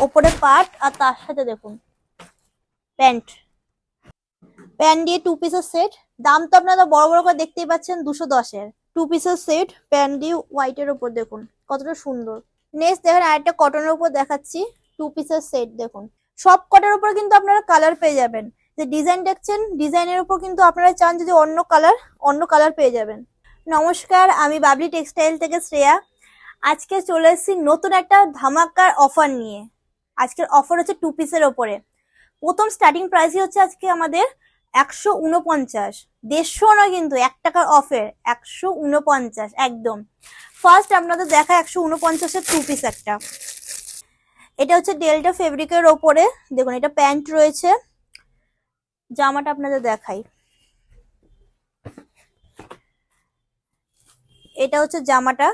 ওপরে পাট আর তার সাথে দেখুন প্যান্ট। প্যান্ট দিয়ে 2 পিসের সেট। দাম তো আপনারা বড় বড় করে দেখতেই পাচ্ছেন 210-এর। 2 পিসের সেট প্যান্ট দিয়ে হোয়াইটের উপর দেখুন কতটা সুন্দর। নেক্সট দেখেন আরেকটা কটনের উপর দেখাচ্ছি 2 পিসের সেট দেখুন। সব কটের উপর কিন্তু আপনারা কালার পেয়ে যাবেন। যে ডিজাইন দেখছেন ডিজাইনের উপর কিন্তু আপনারা চান যদি অন্য কালার পেয়ে যাবেন। নমস্কার, আমি বাবলি টেক্সটাইল থেকে শ্রেয়া। আজকে চলে এসেছি নতুন একটা ধামাকার অফার নিয়ে। আজকের অফার হচ্ছে 2 পিসের ওপরে। প্রথম স্টার্টিং প্রাইসই হচ্ছে আজকে আমাদের 149, 150 নয় কিন্তু 1 টাকার অফার 149 একদম। ফার্স্ট আপনাদের দেখা 149-এর 2 পিস একটা। এটা হচ্ছে ডেল্টা ফেব্রিকের ওপরে দেখুন, এটা প্যান্ট রয়েছে। জামাটা আপনাদের দেখাই, এটা হচ্ছে জামাটা।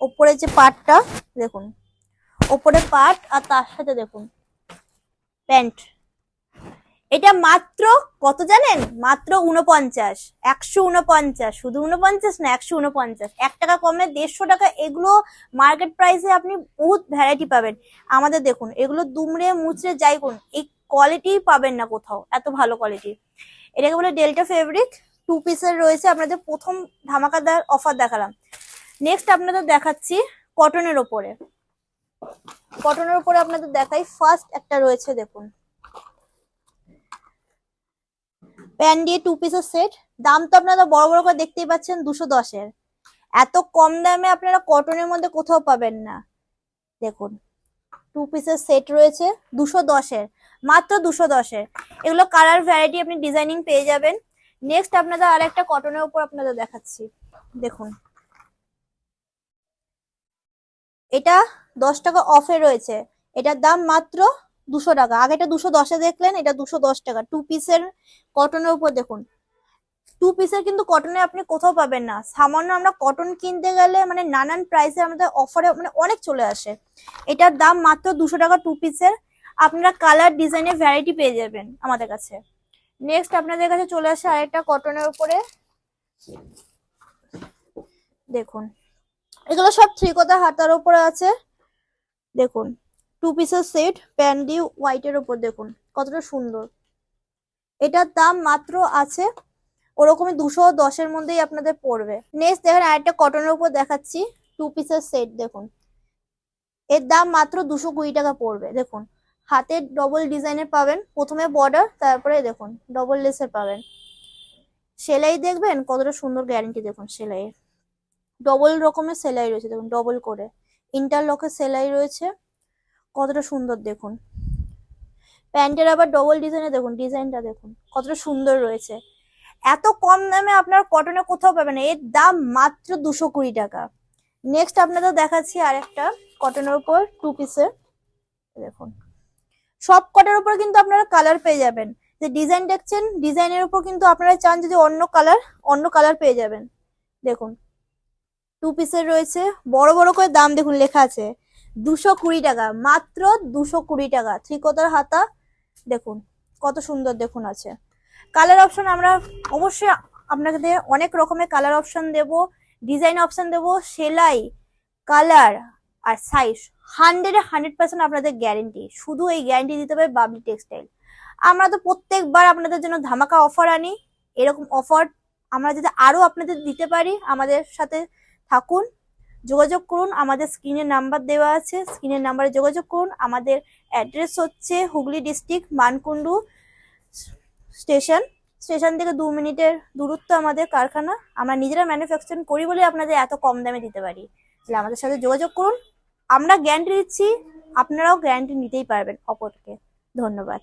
ওপরে যে পাটটা দেখুন, ওপরে পাট আর তার সাথে দেখুন প্যান্ট। এটা মাত্র কত জানেন? মাত্র 49, 149। শুধু 49 না, 149। 1 টাকা কমে 150 টাকা। এগুলো মার্কেট প্রাইসে আপনি বহুত ভ্যারাইটি পাবেন। আমাদের দেখুন এগুলো দুমড়ে মুচড়ে যাই কোন, এই কোয়ালিটি পাবেন না কোথাও, এত ভালো কোয়ালিটি। এটাকে বলে ডেল্টা ফেব্রিক। 2 পিসের রয়েছে। আপনাদের প্রথম ধামাকাদার অফার দেখালাম। নেক্সট আপনাদের দেখাচ্ছি কটনের ওপরে। কটনের ওপরে আপনাদের দেখাই, ফার্স্ট একটা রয়েছে দেখুন, প্যান্ট দিয়ে 2 পিসের সেট। দাম তো আপনারা বড় বড় করে দেখতেই পাচ্ছেন 210-এর। এত কম দামে আপনারা কটনের মধ্যে কোথাও পাবেন না। দেখুন 2 পিসের সেট রয়েছে 210-এর, মাত্র 210-এর। এগুলো কালার ভ্যারাইটি আপনি ডিজাইনিং পেয়ে যাবেন। নেক্সট আপনাদের আর একটা কটনের উপর আপনাদের দেখাচ্ছি দেখুন, এটা 10 টাকা অফে রয়েছে। এটার দাম মাত্র 200 টাকা। আগেটা 210-এ দেখলেন, এটা 210 টাকা। 2 পিসের কটনের উপর দেখুন। 2 পিসের কিন্তু কটনে আপনি কোথাও পাবেন না। সামান্য আমরা কটন কিনতে গেলে মানে নানান প্রাইসে আমাদের অফারে মানে অনেক চলে আসে। এটার দাম মাত্র 200 টাকা 2 পিসের। আপনারা কালার ডিজাইনের ভ্যারাইটি পেয়ে যাবেন আমাদের কাছে। নেক্সট আপনাদের কাছে চলে আসে আরেকটা কটনের উপরে দেখুন, এগুলো সব 3 কোটা হাতার উপরে আছে দেখুন। 2 পিসের সেট প্যান্ট দিয়ে হোয়াইটের উপর দেখুন কতটা সুন্দর। এটার দাম মাত্র আছে ওরকমই 210-এর মধ্যেই আপনাদের পড়বে। নেক্সট দেখেন আরেকটা কটনের উপর দেখাচ্ছি 2 পিসের সেট দেখুন। এর দাম মাত্র 220 টাকা পড়বে। দেখুন হাতে ডবল ডিজাইনের পাবেন, প্রথমে বর্ডার, তারপরে দেখুন ডবল লেসের পাবেন। সেলাই দেখবেন কতটা সুন্দর, গ্যারান্টি দেখুন সেলাইয়ের। ডবল রকমের সেলাই রয়েছে দেখুন, ডবল করে ইন্টারলকের সেলাই রয়েছে, কতটা সুন্দর দেখুন। প্যান্টের আবার ডবল ডিজাইনে দেখুন, ডিজাইনটা দেখুন কতটা সুন্দর রয়েছে। এত কম দামে আপনার কটনে কোথাও পাবেন না। এর দাম মাত্র 220 টাকা। নেক্সট আপনাদের দেখাচ্ছি আরেকটা কটনের উপর 2 পিসের দেখুন। সব কটের উপর কিন্তু আপনারা কালার পেয়ে যাবেন। যে ডিজাইন দেখছেন ডিজাইনের উপর কিন্তু আপনারা চান যদি অন্য কালার পেয়ে যাবেন। দেখুন 2 পিসের রয়েছে, বড় বড় করে দাম দেখুন লেখা আছে 220 টাকা, মাত্র 220 টাকা। 3 কোটার হাতা দেখুন কত সুন্দর দেখুন আছে। কালার অপশন আমরা অবশ্যই আপনাদের অনেক রকমের কালার অপশন দেব, ডিজাইন অপশন দেব, সেলাই, কালার আর সাইজ 100% আপনাদের গ্যারেন্টি। শুধু এই গ্যারেন্টি দিতে হবে বাবলি টেক্সটাইল। আমরা তো প্রত্যেকবার আপনাদের জন্য ধামাকা অফার আনি। এরকম অফার আমরা যদি আরো আপনাদের দিতে পারি, আমাদের সাথে থাকুন, যোগাযোগ করুন। আমাদের স্ক্রিনের নাম্বার দেওয়া আছে, স্ক্রিনের নাম্বারে যোগাযোগ করুন। আমাদের অ্যাড্রেস হচ্ছে হুগলি ডিস্ট্রিক্ট মানকুণ্ডু স্টেশন থেকে 2 মিনিটের দূরত্ব আমাদের কারখানা। আমরা নিজেরা ম্যানুফ্যাকচারিং করি বলে আপনাদের এত কম দামে দিতে পারি। তাহলে আমাদের সাথে যোগাযোগ করুন। আমরা গ্যারান্টি দিচ্ছি, আপনারাও গ্যারান্টি নিতেই পারবেন অপরকে। ধন্যবাদ।